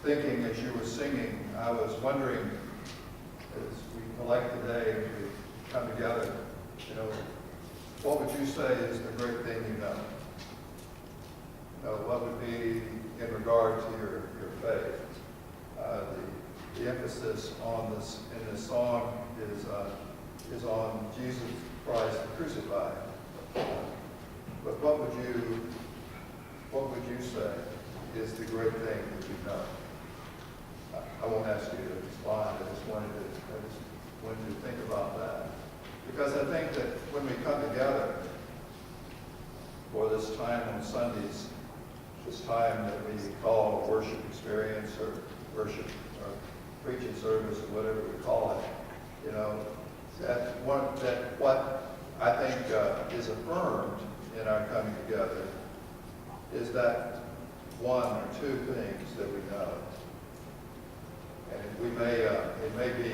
thinking as you were singing, I was wondering, as we collect today, as we come together, you know, what would you say is the great thing you know? What would be in regard to your faith? The emphasis on this in this song is on Jesus Christ crucified. But what would you say is the great thing that you know? I won't ask you to respond. I just wanted to think about that, because I think that when we come together for this time on Sundays, this time that we call a worship experience or worship or preaching service or whatever we call it, you know, that what I think is affirmed in our coming together is that one or two things that we know. And it may be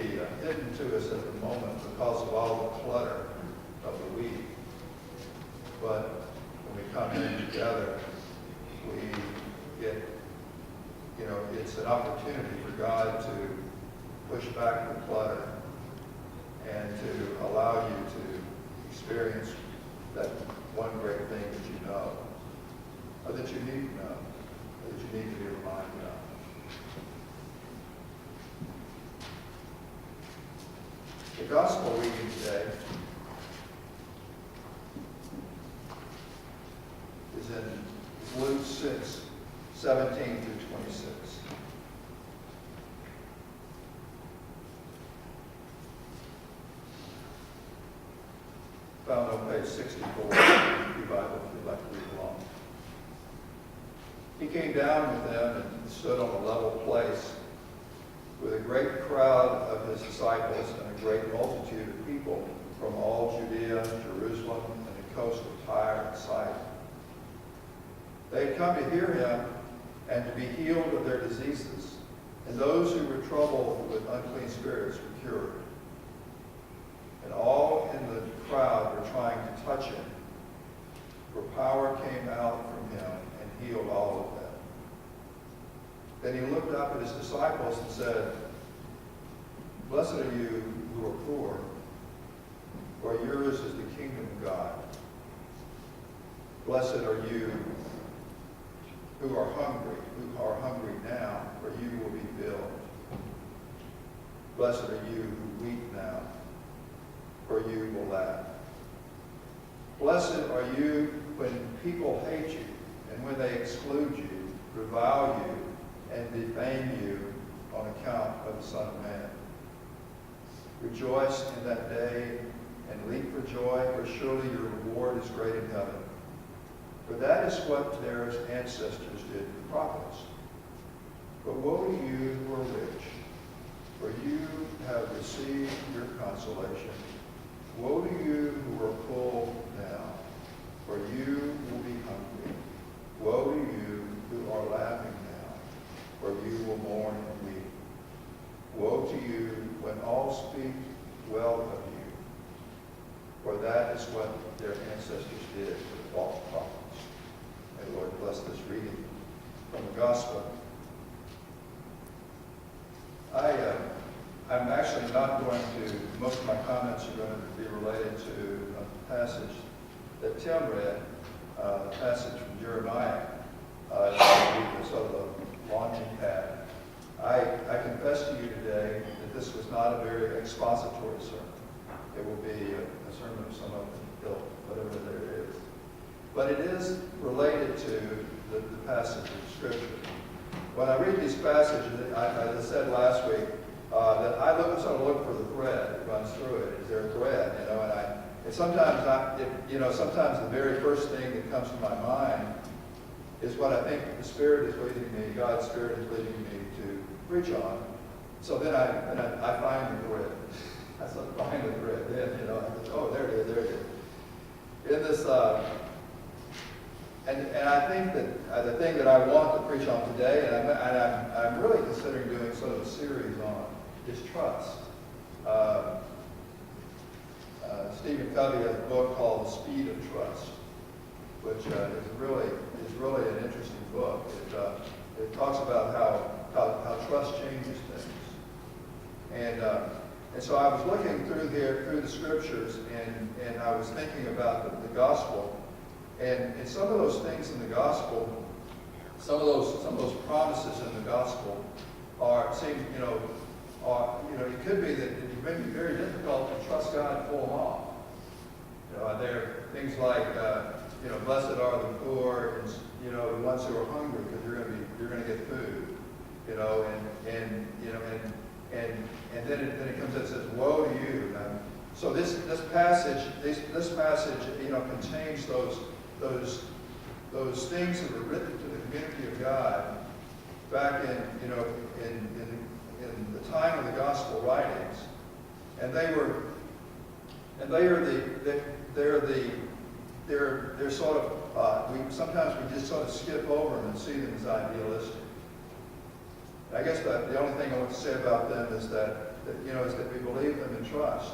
hidden to us at the moment because of all the clutter of the week. But when we come in together, we get, you know, it's an opportunity for God to push back the clutter and to allow you to experience that one great thing that you know, or that you need to know, or that you need to be reminded of. The gospel reading today is in Luke 6, 17 through 26. Found on page 64 of your Bible if you'd like to read along. He came down with them and stood on a level place with a great crowd of his disciples and a great multitude of people from all Judea, Jerusalem, and the coast of Tyre and Sidon. They had come to hear him and to be healed of their diseases, and those who were troubled with unclean spirits were cured. And all in the crowd were trying to touch him, for power came out from him and healed all of them. Then he looked up at his disciples and said, "Blessed are you who are poor, for yours is the kingdom of God. Blessed are you who are hungry now, for you will be filled. Blessed are you who weep now, for you will laugh. Blessed are you when people hate you, and when they exclude you, revile you, and defame you on account of the Son of Man. Rejoice in that day and leap for joy, for surely your reward is great in heaven. For that is what their ancestors did to the prophets. But woe to you who are rich, for you have received your consolation. Woe to you who are full now, for you will be hungry. Woe to you who are laughing now, for you will mourn and weep. Woe to you when all speak well of you, for that is what their ancestors did to the false prophets." May the Lord bless this reading from the Gospel. I'm actually not going to, most of my comments are going to be related to a passage that Tim read, the passage from Jeremiah, sort of a launching pad. I confess to you today that this was not a very expository sermon. It will be a sermon of some other ilk, whatever there is. But it is related to the passage of Scripture. When I read these passages, as I said last week, that I sort of look for the thread that runs through it. Is there a thread? You know, and sometimes sometimes the very first thing that comes to my mind is what I think the Spirit is leading me, God's Spirit is leading me to preach on. So then I find the thread. I sort of find the thread. Then, you know, I go, oh, there it is. In this, and I think that the thing that I want to preach on today, and I'm really considering doing sort of a series on, is trust. Stephen Covey has a book called The Speed of Trust, which is really an interesting book. It talks about how And so I was looking through the scriptures, and I was thinking about the gospel, and some of those things in the gospel, some of those promises in the gospel it could be that it may be very difficult to trust God and pull them off. There are things like, blessed are the poor, and the ones who are hungry, because you're going to get food. And then it comes and says, "Woe to you." So this passage contains those things that were written to the community of God back in the time of the gospel writings, and they're sort of sometimes we just sort of skip over them and see them as idealistic. I guess the only thing I want to say about them is that we believe them and trust.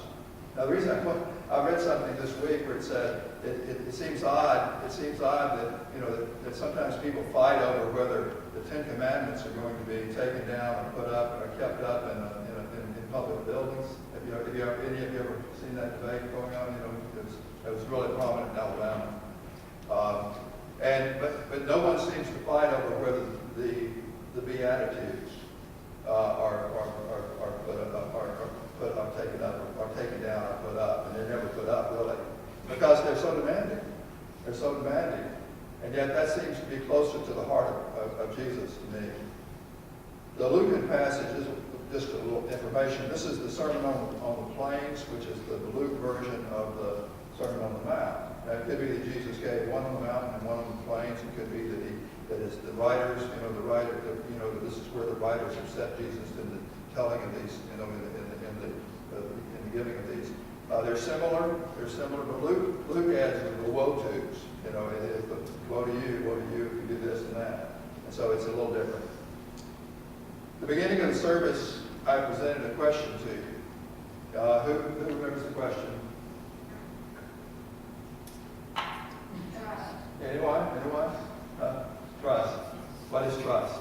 Now, the reason I read something this week where it said it seems odd that sometimes people fight over whether the Ten Commandments are going to be taken down or put up or kept up in public buildings. Have any of you ever seen that debate going on? It was really prominent in Alabama. But no one seems to fight over whether the Beatitudes are taken down or put up, and they're never put up really, because they're so demanding. They're so demanding, and yet that seems to be closer to the heart of Jesus to me. The Lucan passage is just a little information. This is the Sermon on the Plains, which is the Luke version of the Sermon on the Mount. Now, it could be that Jesus gave one on the mountain and one on the plains. It could be that is the writers, this is where the writers have set Jesus in the telling of these, in the giving of these. They're similar, but Luke adds the woe tos. It's the woe to you if you do this and that. And so it's a little different. At the beginning of the service, I presented a question to you. Who remembers the question? Anyone? Trust. What is trust?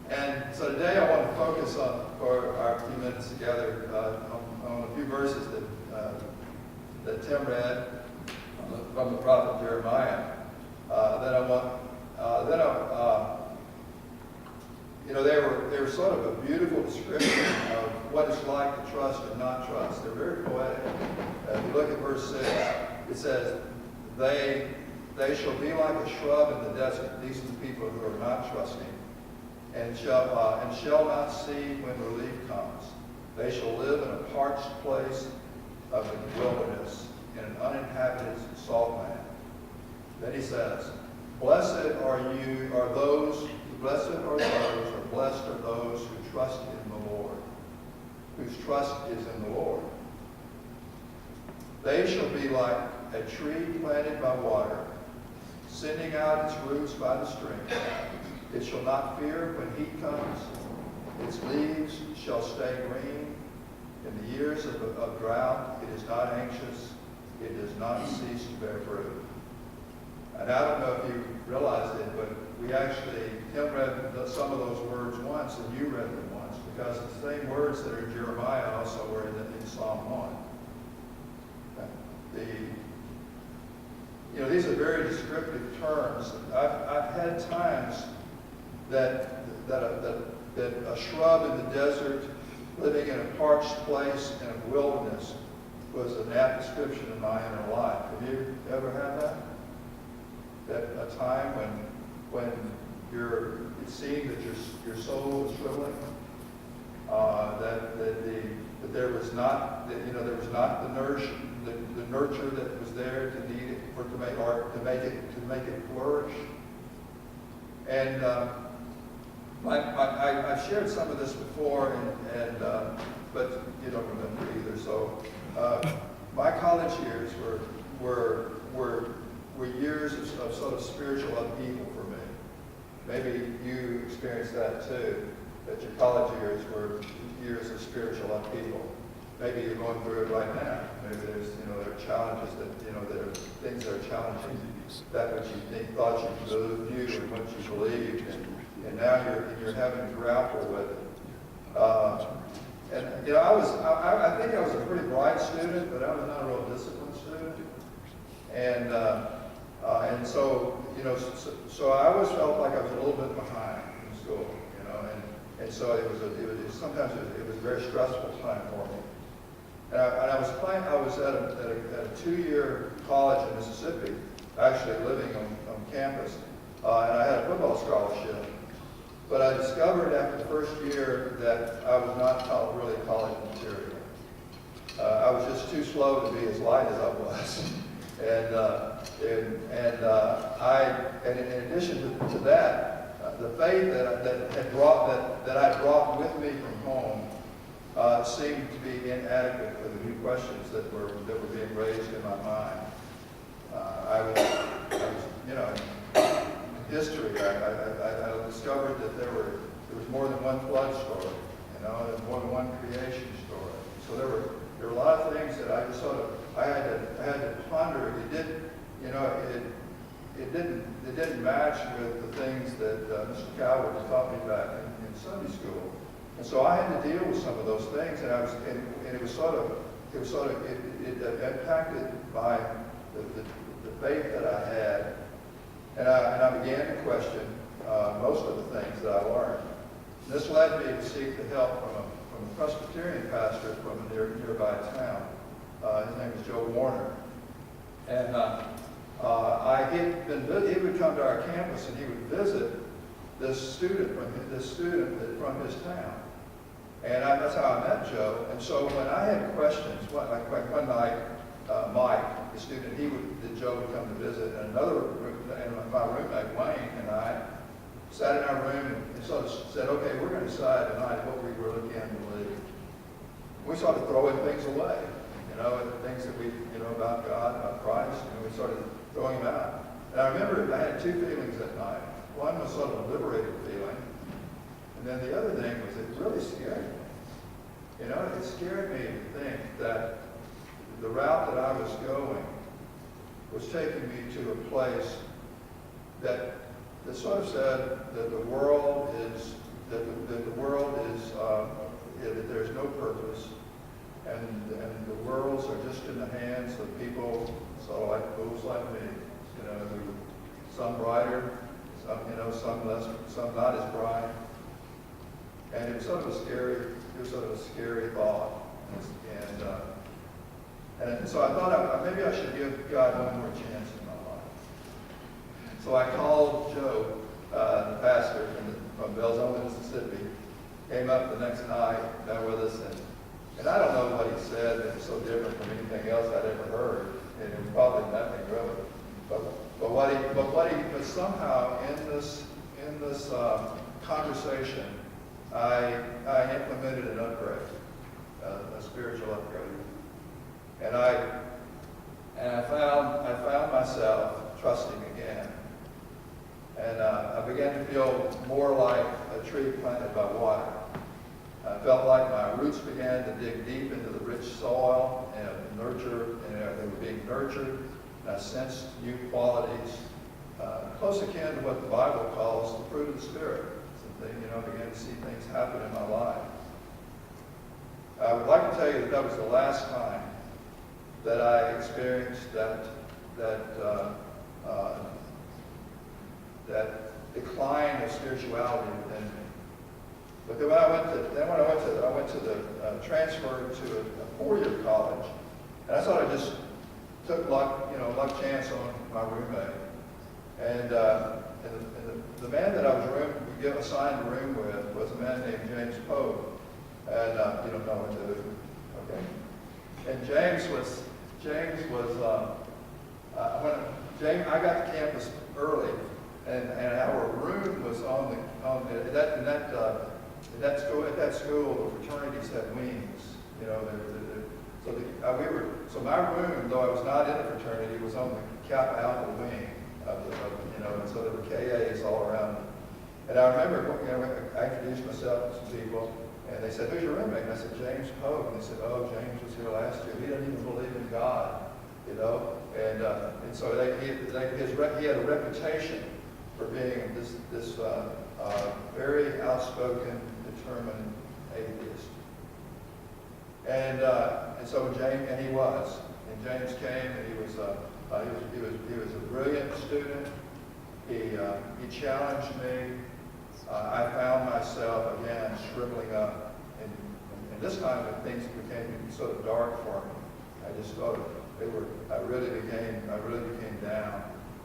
And so today I want to focus for our few minutes together, on a few verses that Tim read from the prophet Jeremiah. They were sort of a beautiful description of what it's like to trust and not trust. They're very poetic. If you look at verse 6, it says, They shall be like a shrub in the desert. These are the people who are not trusting, and shall not see when relief comes. They shall live in a parched place of the wilderness, in an uninhabited salt land. Then he says, blessed are those who trust in the Lord, whose trust is in the Lord. They shall be like a tree planted by water, sending out its roots by the stream. It shall not fear when heat comes. Its leaves shall stay green. In the years of drought, it is not anxious. It does not cease to bear fruit. And I don't know if you realized it, but Tim read some of those words once, and you read them once, because the same words that are in Jeremiah also were in Psalm 1. These are very descriptive terms. I've had times that a shrub in the desert, living in a parched place in a wilderness, was an apt description of my inner life. Have you ever had that? That a time when it seemed that your soul was shriveling, that there was not the nurture that was there to need it to make it flourish. And I've shared some of this before, but you don't remember either. So my college years were years of sort of spiritual upheaval for me. Maybe you experienced that too, that your college years were years of spiritual upheaval. Maybe you're going through it right now. Maybe there are challenges that are things that are challenging that which you thought you knew and what you believed, and now you're having to grapple with it. And you know, I think I was a pretty bright student, but I was not a real disciplined student. And so, you know, so I always felt like I was a little bit behind in school, you know, and so sometimes it was a very stressful time for me. And I was at a 2-year college in Mississippi, actually living on campus, and I had a football scholarship. But I discovered after the first year that I was not really college material. I was just too slow to be as light as I was. And in addition to that, the faith that I brought with me from home seemed to be inadequate for the new questions that were being raised in my mind. I was, you know, in history, I discovered that there was more than one flood story, you know, and more than one creation story. So there were a lot of things that I just sort of I had to ponder. It didn't match with the things that Mr. Coward taught me back in Sunday school. And so I had to deal with some of those things, and it impacted by the faith that I had, and I began to question most of the things that I learned. And this led me to seek the help from a Presbyterian pastor from a nearby town. His name is Joe Warner, and he would come to our campus and he would visit this student from his town. And that's how I met Joe. And so when I had questions, like one night, Mike, the student, Joe would come to visit, and my roommate Wayne and I sat in our room and sort of said, okay, we're going to decide tonight what we really can believe. We started throwing things away, you know, things that about God, about Christ, and we started throwing them out. And I remember I had two feelings that night. One was sort of a liberated feeling, and then the other thing was it really scared me. You know, it scared me to think that the route that I was going was taking me to a place that sort of said that the world is that there's no purpose, and the worlds are just in the hands of people sort of like fools like me. You know, some brighter, some less, some not as bright. And it was sort of a scary thought. And so I thought maybe I should give God one more chance in my life. So I called Joe, the pastor from Belzoni, Mississippi, came up the next night, met with us, and I don't know what he said that was so different from anything else I'd ever heard. And it was probably nothing really. But somehow in this conversation, I implemented an upgrade, a spiritual upgrade, and I found myself trusting again, and I began to feel more like a tree planted by water. I felt like my roots began to dig deep into the rich soil and they were being nurtured. And I sensed new qualities, close akin to what the Bible calls the fruit of the Spirit. I began to see things happen in my life. I would like to tell you that was the last time that I experienced that decline of spirituality within me. But then when I went to the transfer to a 4-year college, and I sort of just took luck chance on my roommate, and the man that I was assigned a room with was a man named James Pope, and you don't know him, do you? Okay. And I got to campus early, and our room was at that school, the fraternities had wings, so my room, though I was not in a fraternity, was on the Kappa Alpha wing and so there were KAs all around me. And I remember, I introduced myself to some people, and they said, "Who's your roommate?" And I said, "James Pope." And they said, "Oh, James was here last year. He doesn't even believe in God, And so he had a reputation for being this very outspoken, determined, atheist. And so James, and he was. And James came, and he was a brilliant student. He challenged me. I found myself again shriveling up, and this time things became sort of dark for me. I just thought I really became down.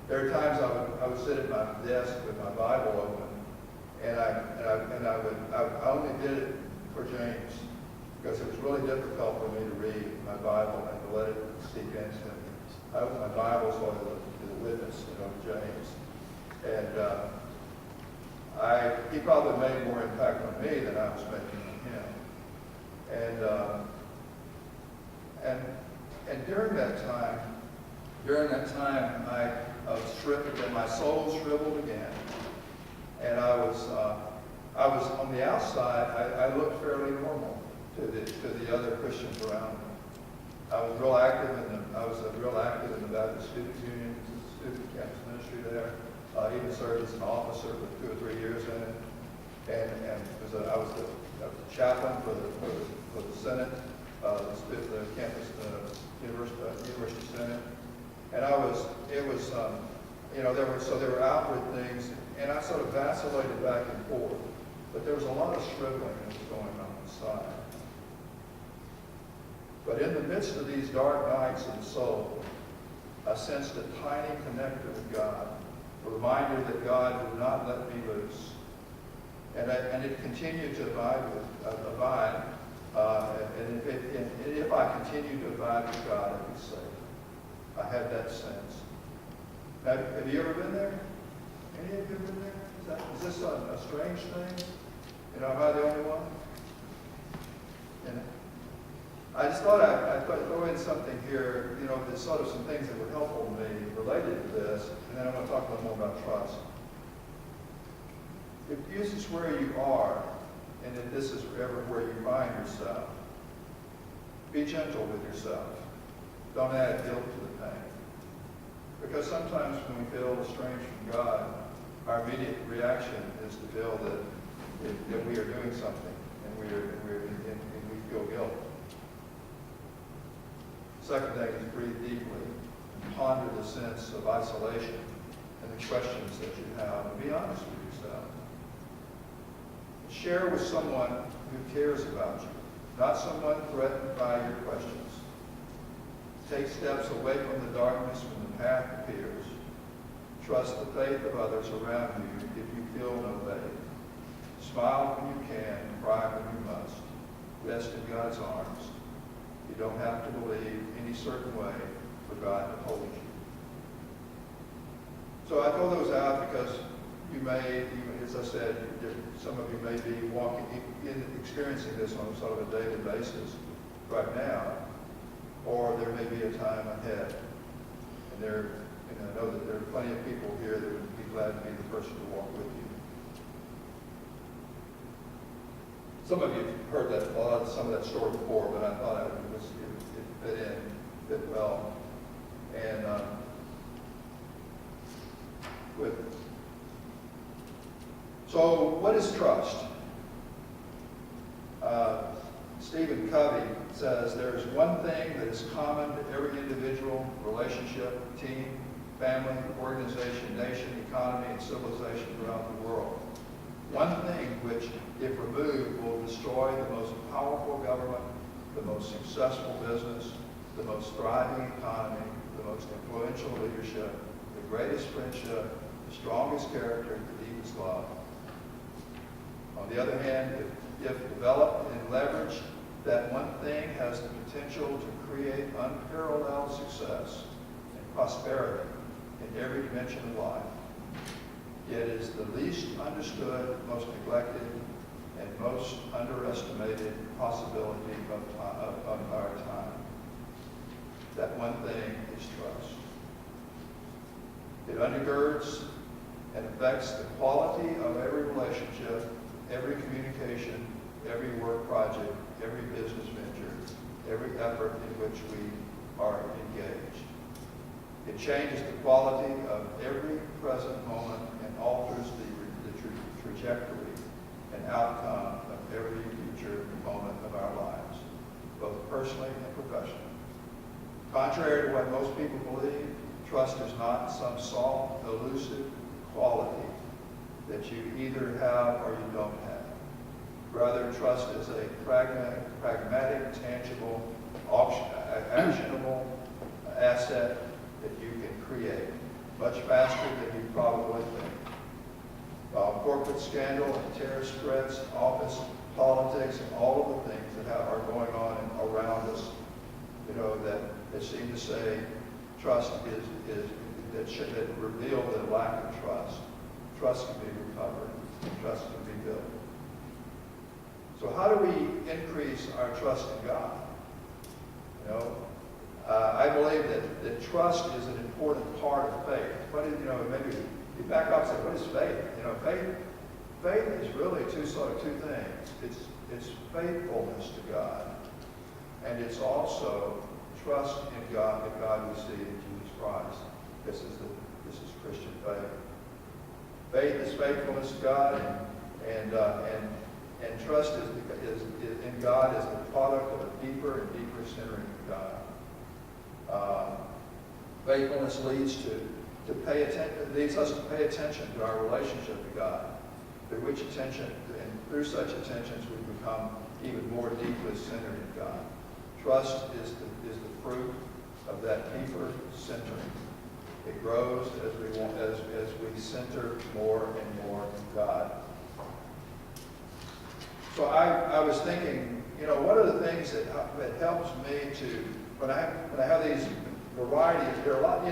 There are times I would sit at my desk with my Bible open, and I only did it for James, because it was really difficult for me to read my Bible and to let it sink into me. I opened my Bible so I would be the witness of James. And he probably made more impact on me than I was making on him. And during that time, I was shriveled, and my soul shriveled again. And I was on the outside. I looked fairly normal to the other Christians around me. I was real active in the Baptist Student Union, student campus ministry there. Even served as an officer for 2 or 3 years in it, and I was the chaplain for the Senate, the campus university Senate, and there were outward things, and I sort of vacillated back and forth, but there was a lot of shriveling that was going on inside. But in the midst of these dark nights of the soul, I sensed a tiny connector with God. A reminder that God would not let me loose. And it continued to abide. And if I continued to abide with God, I'd be safe. I had that sense. Have you ever been there? Any of you been there? Is this a strange thing? Am I the only one? I just thought I'd throw in something here, there's sort of some things that were helpful to me related to this, and then I want to talk a little more about trust. If this is where you are, and if this is ever where you find yourself, be gentle with yourself. Don't add guilt to the pain. Because sometimes when we feel estranged from God, our immediate reaction is to feel that we are doing something, and we feel guilt. Second thing is breathe deeply and ponder the sense of isolation and the questions that you have, and be honest with yourself. Share with someone who cares about you, not someone threatened by your questions. Take steps away from the darkness when the path appears. Trust the faith of others around you if you feel no faith. Smile when you can, cry when you must. Rest in God's arms. You don't have to believe any certain way for God to hold you. So I throw those out because you may, as I said, some of you may be experiencing this on sort of a daily basis right now, or there may be a time ahead. And I know that there are plenty of people here that would be glad to be the person to walk with you. Some of you have heard some of that story before, but I thought it fit well. And so what is trust? Stephen Covey says there is one thing that is common to every individual, relationship, team, family, organization, nation, economy, and civilization throughout the world. One thing which, if removed, will destroy the most powerful government, the most successful business, the most thriving economy, the most influential leadership, the greatest friendship, the strongest character, the deepest love. On the other hand, if developed and leveraged, that one thing has the potential to create unparalleled success and prosperity in every dimension of life. Yet it is the least understood, most neglected, and most underestimated possibility of our time. That one thing is trust. It undergirds and affects the quality of every relationship, every communication, every work project, every business venture, every effort in which we are engaged. It changes the quality of every present moment and alters the trajectory and outcome of every future moment of our lives, both personally and professionally. Contrary to what most people believe, trust is not some soft, elusive quality that you either have or you don't have. Rather, trust is a pragmatic, tangible, actionable asset that you can create much faster than you probably think. Corporate scandal and terrorist threats, office politics, and all of the things that are going on around us, that seem to say trust that reveal the lack of trust. Trust can be recovered. Trust can be built. So how do we increase our trust in God? I believe that trust is an important part of faith. Maybe you back up and say, what is faith? Faith is really two things. It's faithfulness to God, and it's also trust in God, that God we see in Jesus Christ. This is Christian faith. Faith is faithfulness to God, and trust in God is the product of a deeper and deeper centering of God. Faithfulness leads us to pay attention to our relationship to God, through such attentions we become even more deeply centered in God. Trust is the fruit of that deeper centering. It grows as we center more and more in God. So I was thinking, what are the things that helps me to, when I have these variety, there are a lot,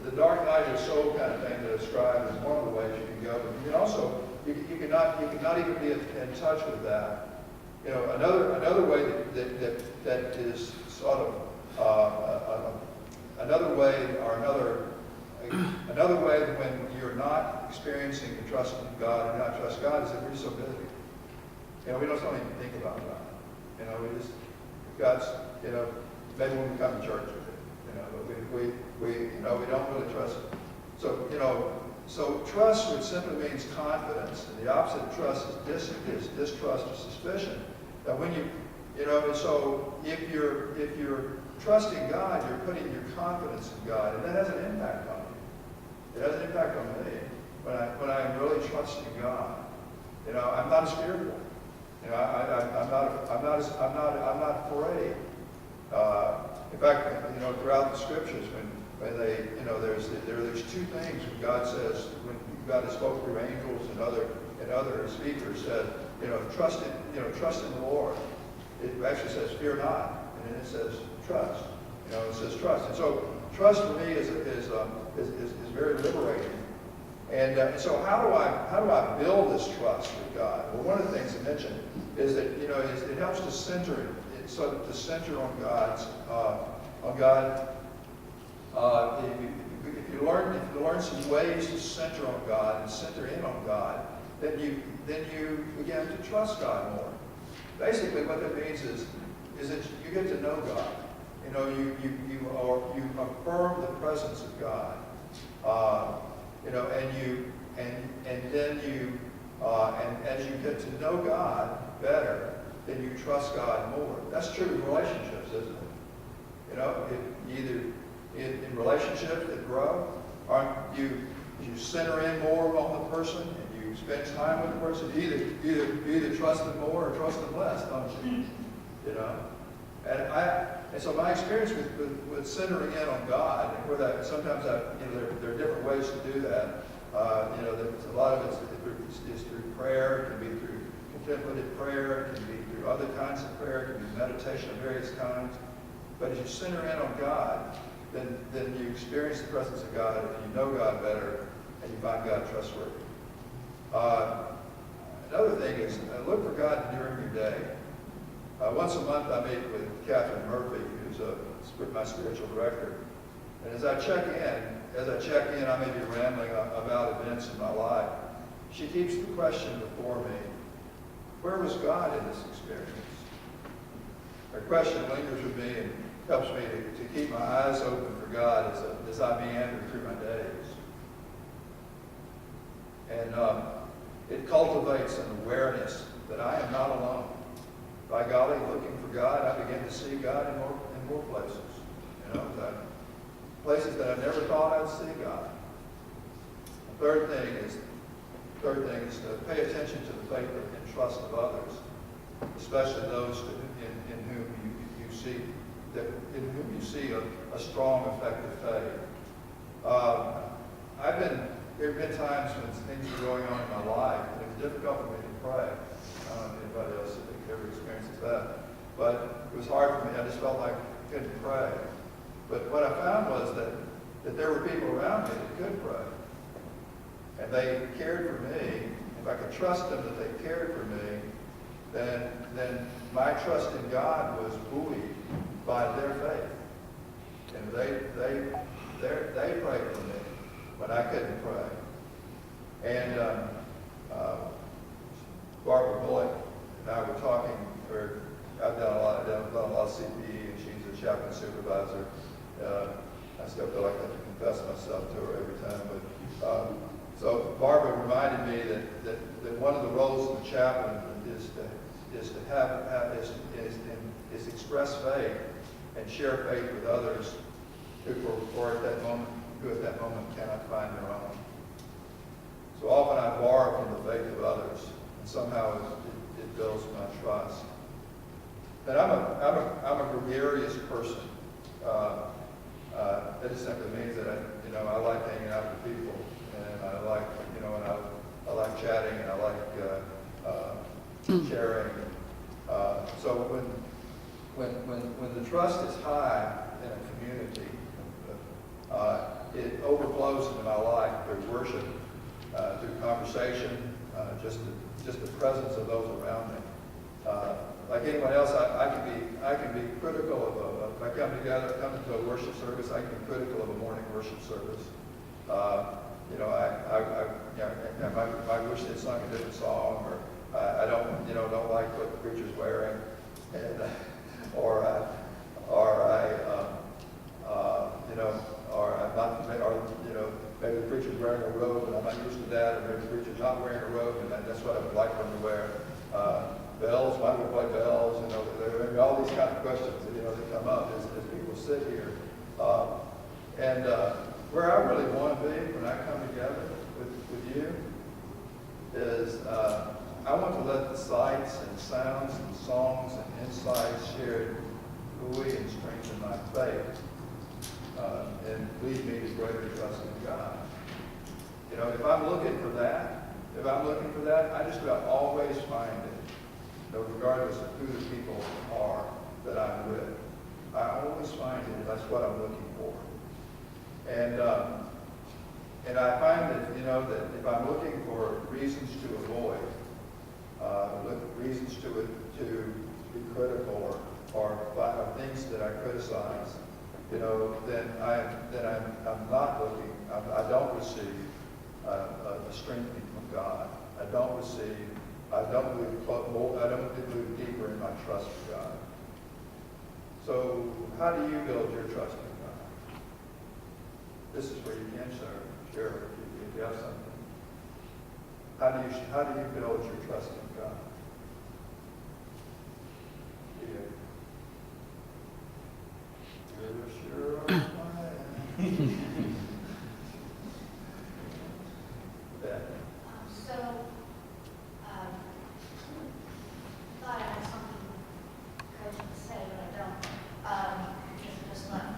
the dark night of the soul kind of thing that I described is one of the ways you can go. But you can also, you cannot even be in touch with that. Another way that is sort of another way when you're not experiencing the trust of God and not trust God is that we're so busy. We don't even think about God. God's, maybe when we come to church with it, but we don't really trust it. So trust, which simply means confidence, and the opposite of trust is distrust or suspicion. That when so if you're trusting God, you're putting your confidence in God, and that has an impact on you. It has an impact on me when I'm really trusting God. I'm not as fearful. I'm not afraid. In fact, throughout the scriptures, when they, there are these two things when God says, when God has spoken through angels and other speakers said, trust in the Lord. It actually says, fear not, and then it says, trust. It says trust, and so trust for me is very liberating. And so how do I build this trust with God? Well, one of the things I mentioned is that it helps to center it, so to center on God. If you learn some ways to center on God and center in on God, then you begin to trust God more. Basically, what that means is that you get to know God. You affirm the presence of God. And as you get to know God better, then you trust God more. That's true in relationships, isn't it? In relationships that grow, you center in more on the person and you spend time with the person. You either trust them more or trust them less, don't you? And so my experience with centering in on God, and where that sometimes there are different ways to do that. A lot of it is through prayer. It can be through contemplative prayer. It can be through other kinds of prayer. It can be meditation of various kinds. But as you center in on God, then you experience the presence of God, and you know God better, and you find God trustworthy. Another thing is look for God during your day. Once a month, I meet with Catherine Murphy, who's my spiritual director. And as I check in, I may be rambling about events in my life. She keeps the question before me, where was God in this experience? Her question lingers with me and helps me to keep my eyes open for God as I meander through my days. And it cultivates an awareness that I am not alone. By golly, looking for God, I begin to see God in more places. You know, places that I never thought I'd see God. The third thing is to pay attention to the faith and trust of others, especially those in whom you see a strong, effective faith. There have been times when things were going on in my life, and it was difficult for me to pray. I don't know if anybody else ever experiences that. But it was hard for me. I just felt like I couldn't pray. But what I found was that there were people around me that could pray. And they cared for me. If I could trust them that they cared for me, then my trust in God was buoyed by their faith. And they prayed for me when I couldn't pray. And Barbara Bullock and I were talking. I've done a lot of CPE, and she's a chaplain supervisor. I still feel like I have to confess myself to her every time. But so Barbara reminded me that one of the roles of the chaplain is express faith and share faith with others who at that moment cannot find their own. So often I borrow from the faith of others, and somehow it builds my trust. And I'm a gregarious person. That just simply means that I like hanging out with people, and I like I like chatting, and I like sharing. So when the trust is high in a community, it overflows into my life through worship, through conversation, just the presence of those around me. Like anyone else, I can be critical of if I come into a worship service, I can be critical of a morning worship service. I wish they'd sung a different song, or I don't like what the preacher's wearing, and or I'm not, maybe the preacher's wearing a robe, and I'm not used to that, or maybe the preacher's not wearing a robe, and that's what I would like them to wear. Bells, why do we play bells? There are all these kind of questions that come up as people sit here. And where I really want to be when I come together with you is I want to let the sights and sounds and songs and insights shared buoy and strengthen my faith and lead me to greater trust in God. If I'm looking for that, I just about always find it. Regardless of who the people are that I'm with, I always find it. That's what I'm looking for. And I find that that if I'm looking for reasons to avoid, reasons to be critical or things that I criticize, then I'm not looking. I don't receive a strengthening from God. I don't move deeper in my trust for God. So how do you build your trust in God? This is where you can share if you have something. How do you build your trust in God? You're sure of mine. Thought I had something coaching to say, but I don't. Because I just left.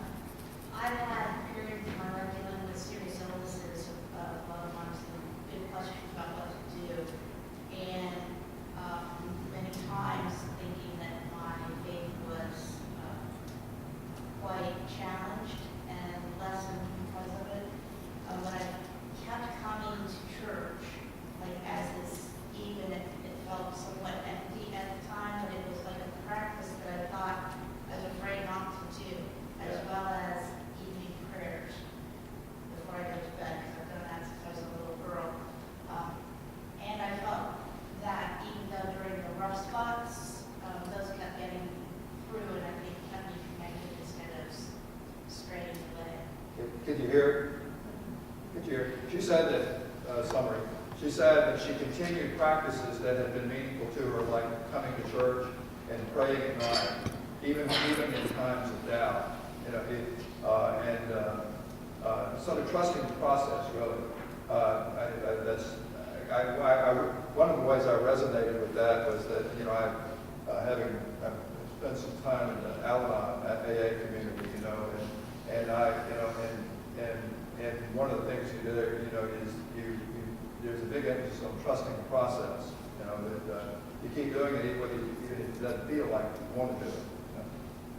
I've had periods in my life dealing with serious illnesses of loved ones and big questions about what to do. And many times thinking that my faith was quite challenged and lessened because of it. But I kept coming to church, like as this, even if it felt somewhat empty at the time, but it was like a practice that I thought I was afraid not to do, as well as evening prayers before I go to bed, because I've done that since I was a little girl. And I felt that even though during the rough spots, those kept getting through, and I think kept me connected instead of straying away. Could you hear? She said that, summary, She said that she continued practices that had been meaningful to her, like coming to church and praying at night, even in times of doubt. Sort of trusting the process, really. One of the ways I resonated with that was that, I've spent some time in the Al-Anon AA community, and one of the things you do there, is there's a big emphasis on trusting the process, that you keep doing it even if it doesn't feel like you want to do it.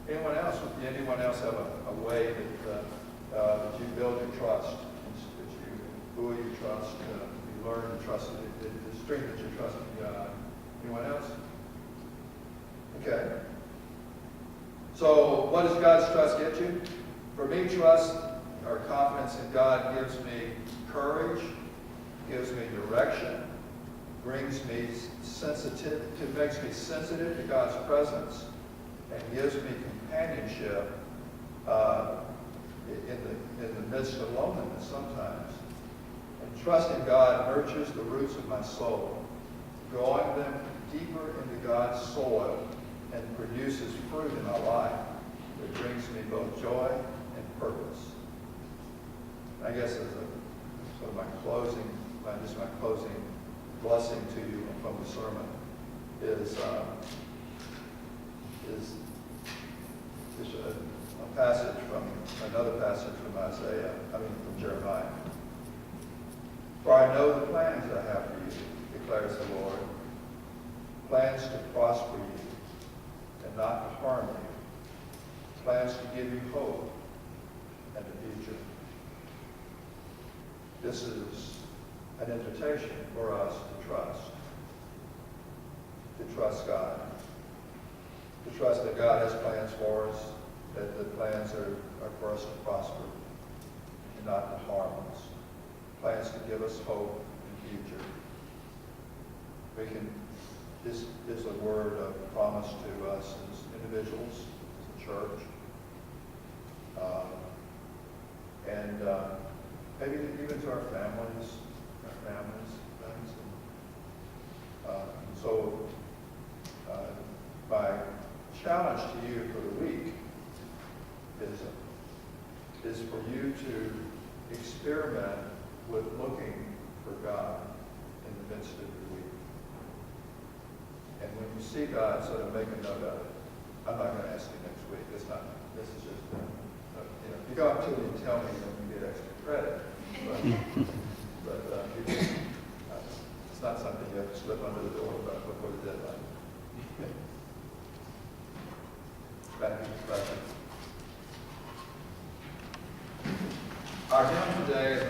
Anyone else have a way that you build your trust, that you buoy your trust, you learn to trust it, the strength that you trust in God? Anyone else? Okay. So what does God's trust get you? For me, trust or confidence in God gives me courage, gives me direction, makes me sensitive to God's presence, and gives me companionship in the midst of loneliness sometimes. And trust in God nurtures the roots of my soul, growing them deeper into God's soil, and produces fruit in my life that brings me both joy and purpose. And I guess as sort of my closing blessing to you from the sermon is another passage from Jeremiah. For I know the plans I have for you, declares the Lord, plans to prosper you and not to harm you, plans to give you hope and a future. This is an invitation for us to trust God, to trust that God has plans for us, that the plans are for us to prosper and not to harm us, plans to give us hope and future. This is a word of promise to us as individuals, as a church, and maybe even to our families, things. So my challenge to you for the week is for you to experiment with looking for God in the midst of your week. And when you see God, sort of make a note of it. I'm not going to ask you next week. This is just, if you go up to me and tell me, then you get extra credit. But it's not something you have to slip under the door before the deadline. Back to the question. Our hymn today is